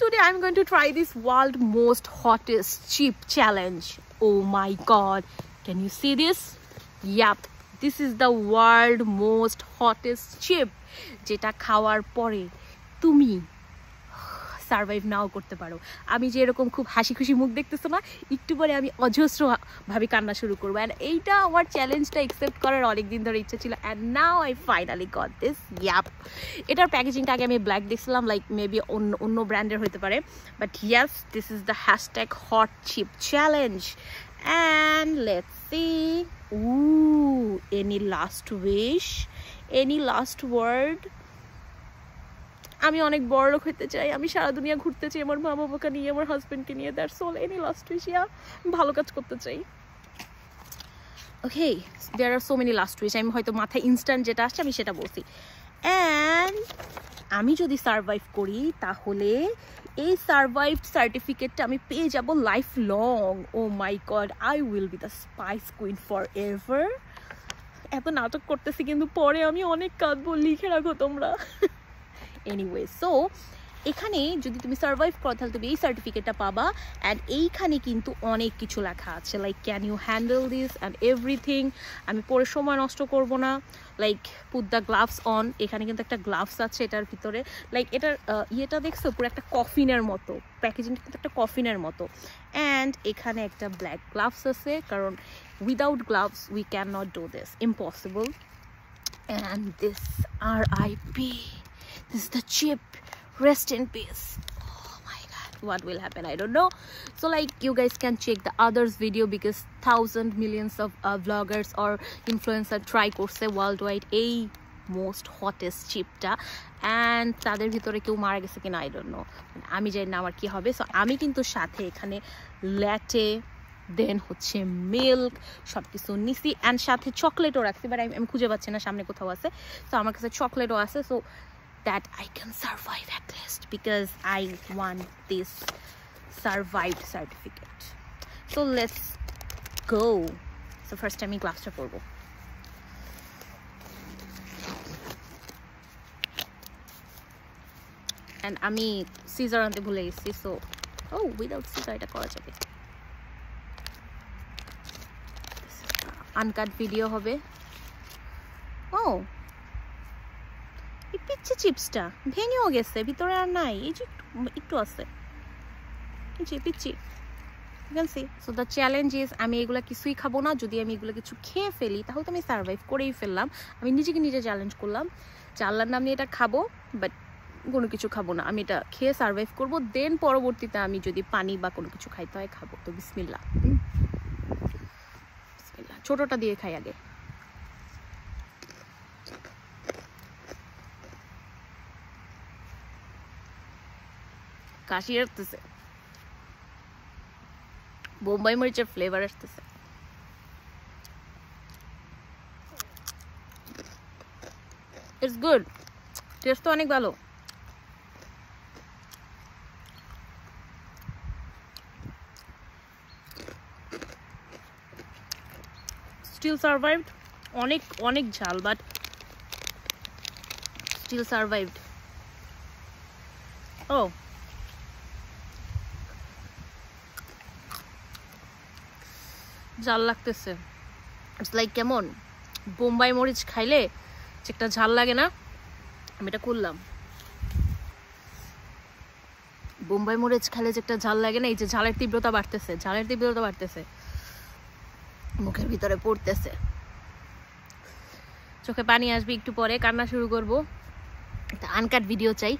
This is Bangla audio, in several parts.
Today I'm going to try this world most hottest chip challenge. Oh my god, can you see this? Yep, this is the world most hottest chip যেটা খাওয়ার পরে তুমি সার্ভাইভ নাও করতে পারো। আমি যে এরকম খুব হাসি খুশি মুখ দেখতেছো না, একটু পরে আমি অজস্র ভাবে কান্না শুরু করবো। অ্যান্ড এইটা আমার চ্যালেঞ্জটা অ্যাকসেপ্ট করার অনেক দিন ধরে ইচ্ছা ছিল, and now I finally got this. Yup, এটার প্যাকেজিংটা আগে আমি ব্ল্যাক দেখছিলাম, লাইক মেবি অন্য ব্র্যান্ডের হতে পারে, but yes, this is the hashtag hot chip challenge. And let's see, any last wish, any last word? আমি অনেক বড় লোক হতে চাই, আমি সারা দুনিয়া ঘুরতে চাই আমার মা বাবাকে নিয়ে, আমার হাজবেন্ডকে নিয়ে। That's all. Any last wish? ভালো কাজ করতে চাই। ওকে, দেয়ার আর সো মেনি লাস্ট উইশ। আমি হয়তো মাথায় ইনস্ট্যান্ট যেটা আসছে আমি সেটা বলছি। অ্যান্ড আমি যদি সার্ভাইভ করি তাহলে এই সার্ভাইভ সার্টিফিকেটটা আমি পেয়ে যাব life long. Oh my god, I will be the spice queen forever. এত নাটক করতেছি কিন্তু পরে আমি অনেক কাঁদবো, লিখে রাখো তোমরা। এনিওয়ে, সো এখানে যদি তুমি সার্ভাইভ করো তাহলে তুমি এই সার্টিফিকেটটা পাবা। অ্যান্ড এইখানে কিন্তু অনেক কিছু লেখা আছে, like can you handle this and everything. আমি পরে সময় নষ্ট করব না। Like put the gloves on. এখানে কিন্তু একটা গ্লাভস আছে এটার ভিতরে। লাইক এটার ইয়েটা দেখছো পুরো একটা কফিনের মতো, প্যাকেজিংটা কিন্তু একটা কফিনের মতো। অ্যান্ড এখানে একটা ব্ল্যাক গ্লাভস আছে, কারণ without gloves we can not do this, impossible. And this RIP. This is the chip. Rest in peace. Oh my god, what will happen? I don't know. So like you guys can check the others video because thousands millions of vloggers or influencer try করছে worldwide এই most hottest chipটা, and তাদের ভিতরে কেউ মারা গেছে কিনা I don't know. আমি জানি না আমার কি হবে। সো আমি কিন্তু সাথে এখানে ল্যাটে, দেন হচ্ছে মিল্ক, সব কিছু নিছি, অ্যান্ড সাথে চকলেটও রাখছি, বাট আমি খুঁজে পাচ্ছি না, সামনে কোথাও আছে। তো আমার কাছে চকলেটও আছে, so that I can survive at least, because I want this survived certificate. So let's go. So first time glass ta porbo. And ami scissor ante bhule gechi, so without scissor eta kora jabe. Uncut video hobe. এই পিচ্ছি চিপসটা ভেঙেও গেছে, ভিতরে আর নাই, এই যে একটু আছে, এই যে পিচ্ছি। You can see. So the challenge is আমি এগুলা কিছুই খাবো না। যদি আমি এগুলো কিছু খেয়ে ফেলি তাহলে তো আমি সার্ভাইভ করেই ফেললাম। আমি নিজেকে নিজে চ্যালেঞ্জ করলাম যে আল্লাহর নাম নিয়ে এটা খাবো, বাট কোনো কিছু খাবো না, আমি এটা খেয়ে সার্ভাইভ করবো। দেন পরবর্তীতে আমি যদি পানি বা কোনো কিছু খাইতে হয় খাবো। তো বিসমিল্লাহ। বিসমিল্লাহ, ছোটটা দিয়ে খাই আগে। কাশি আসতেছে, বোম্বাই মরিচের ফ্লেভার আসতেছে। ইটস গুড, টেস্ট তো অনেক ভালো। Still survived. অনেক অনেক ঝাল, বাট স্টিল সার্ভাইভড। ঝাল লাগতেছে। ইটস লাইক কেমন বোম্বাই মরিচ খাইলে যে একটা ঝাল লাগে না, আমি এটা করলাম। বোম্বাই মরিচ খাইলে যে একটা ঝাল লাগে না, এই যে ঝালের তীব্রতা বাড়তেছে, ঝালের তীব্রতা বাড়তেছে, মুখের ভিতরে পড়তেছে, চোখে পানি আসবে, একটু পরে কান্না শুরু করবো। আনকাট ভিডিও চাই।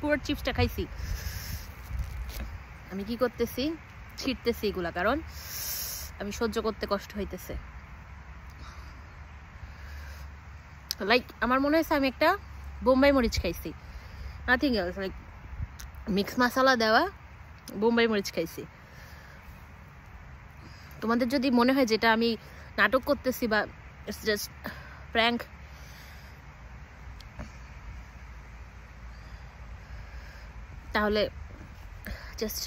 পুরো চিপসটা খাইছি। আমি কি করতেছি, ছিটতেছি এগুলা, কারণ আমি সহ্য করতে কষ্ট হইতেছে। লাইক আমার মনে হয়েছে আমি একটা বোম্বাই মরিচ খাইছি, নাথিং এলস। লাইক মিক্স মশলা দেওয়া বোম্বাই মরিচ খাইছি। তোমাদের যদি মনে হয় যেটা আমি নাটক করতেছি বা ইটস জাস্ট প্র্যাঙ্ক, তাহলে জাস্ট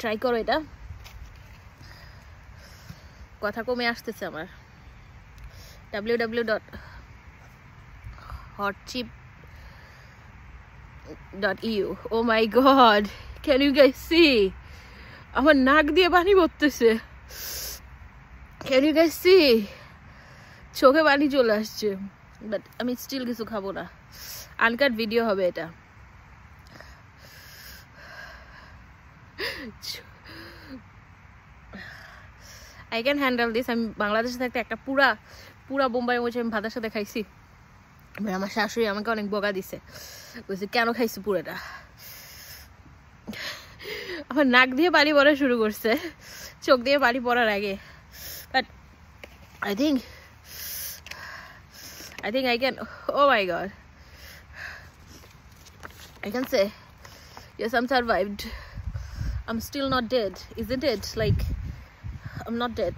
ট্রাই করো এটা। কথা কমে আসতেছে আমার। www.hotchip .eu. Oh my god, can you guys see? আমার নাক দিয়ে পানি পড়তেছে। Can you guys see? চোখে পানি চলে আসছে, বাট আমি স্টিল কিছু খাবো না, আনকাট ভিডিও হবে এটা। I can handle this. আমি বাংলাদেশে থাকতে একটা পুরা বোম্বাই মরিচ আমি ভাতের সাথে খাইছি। আমার শাশুড়ি আমাকে অনেক বকা দিছে, বলছে কেন খাইছি পুরোটা। আমার নাক দিয়ে পানি পড়া শুরু করছে চোখ দিয়ে পানি পড়ার আগে। But I think I can, oh my god, I can say yes, I'm survived. I'm still not dead, isn't it? Like, I'm not dead.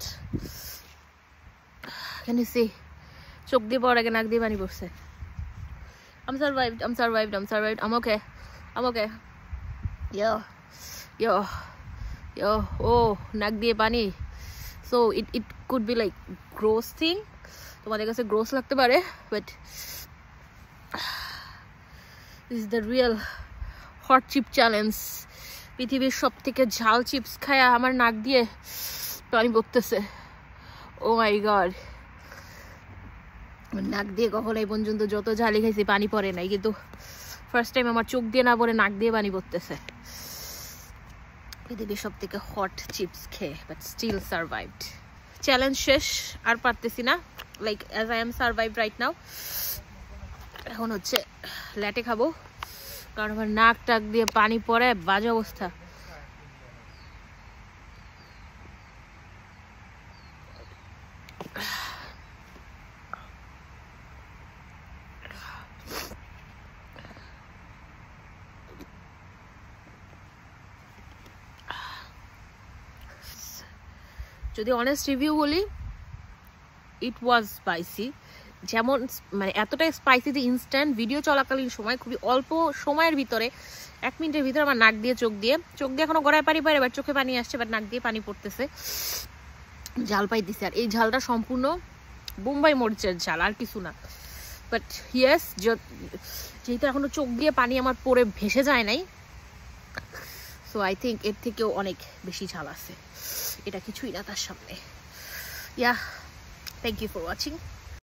Can you see? চোখ দিয়ে পড়ার আগে নাক দিয়ে পানি পড়ছে। I'm survived. I'm okay. Yo. Oh, নাক দিয়ে পানি। So it could be like gross thing. তোমাদের কাছে gross লাগতে পারে, but this is the real hot chip challenge. পৃথিবীর সবথেকে ঝাল চিপস খায়া আমার নাক দিয়ে পানি পড়তেছে। Oh my god, নাক দিয়ে কখনো এই পর্যন্ত যত ঝালি খাইছি পানি পড়ে নাই, কিন্তু ফার্স্ট টাইম আমার চোখ দিয়ে না পড়ে নাক দিয়ে পানি পড়তেছে। পৃথিবীর সবথেকে হট চিপস খেয়ে, বাট স্টিল সার্ভাইভড। চ্যালেঞ্জ শেষ, আর পারতেছি না। Like as I am survive right now. এখন হচ্ছে ল্যাটে খাবো, কারণ আমার নাক টাক দিয়ে পানি পড়ে বাজে অবস্থা। যদি অনেস্ট রিভিউ বলি, ইট ওয়াজ স্পাইসি। যেমন মানে এতটাই স্পাইসি যে ইনস্ট্যান্ট ভিডিও চলাকালীন সময় খুবই অল্প সময়ের ভিতরে 1 মিনিটের ভিতরে আমার নাক দিয়ে চোখ দিয়ে এখনো গড়ায় পানি পারে, বাট চোখে পানি আসছে, বাট নাক দিয়ে পানি পড়তেছে। ঝাল পাইতেছে, আর এই ঝালটা সম্পূর্ণ বোম্বাই মরিচের ঝাল, আর কিছু না। বাট ইয়েস, যেহেতু এখনো চোখ দিয়ে পানি আমার পড়ে ভেসে যায় নাই, সো আই থিঙ্ক এর থেকেও অনেক বেশি ঝাল আছে। এটা কিছুই না তার সামনে। Yeah, thank you for watching.